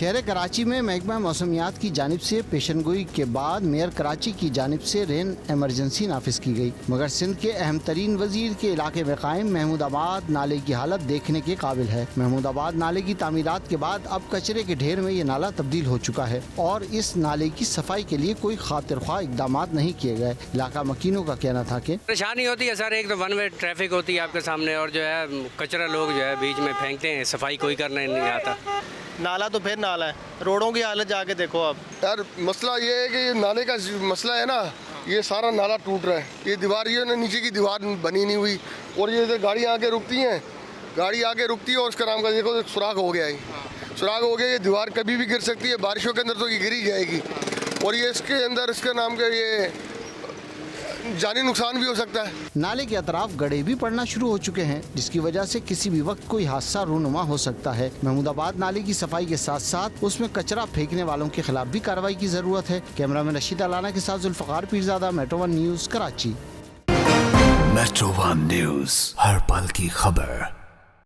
शहर कराची में महकमा मौसमियात की जानिब से पेशनगोई के बाद मेयर कराची की जानिब से रेन इमरजेंसी नाफिज की गई, मगर सिंध के अहम तरीन वजीर के इलाके में कायम महमूदाबाद नाले की हालत देखने के काबिल है। महमूदाबाद नाले की तामीरात के बाद अब कचरे के ढेर में ये नाला तब्दील हो चुका है और इस नाले की सफाई के लिए कोई खातिर ख्वाह इकदाम नहीं किए गए। इलाका मकीनों का कहना था कि परेशानी होती है सर, एक तो वन वे ट्रैफिक होती है आपके सामने और जो है कचरा लोग जो है बीच में फेंकते हैं, सफाई कोई करने नहीं आता। नाला तो फिर नाला है, रोडों की हालत जाके देखो आप। यार मसला ये है कि ये नाले का मसला है ना, ये सारा नाला टूट रहा है। ये दीवार, ये नीचे की दीवार बनी नहीं हुई और ये गाड़ी आके रुकती हैं, गाड़ी आके रुकती है और उसका नाम का देखो सुराख हो गया है, सुराख हो गया। ये दीवार कभी भी गिर सकती है, बारिशों के अंदर तो ये गिर ही जाएगी और ये इसके अंदर इसका नाम का ये जानी नुकसान भी हो सकता है। नाले के अतराफ गड्ढे भी पड़ना शुरू हो चुके हैं, जिसकी वजह से किसी भी वक्त कोई हादसा रूनुमा हो सकता है। महमूदाबाद नाले की सफाई के साथ साथ उसमें कचरा फेंकने वालों के खिलाफ भी कार्रवाई की जरूरत है। कैमरामैन रशीद अलाना के साथ Zulfiqar Pirzada, metro one news, Karachi. Metro one news, हर पल की खबर।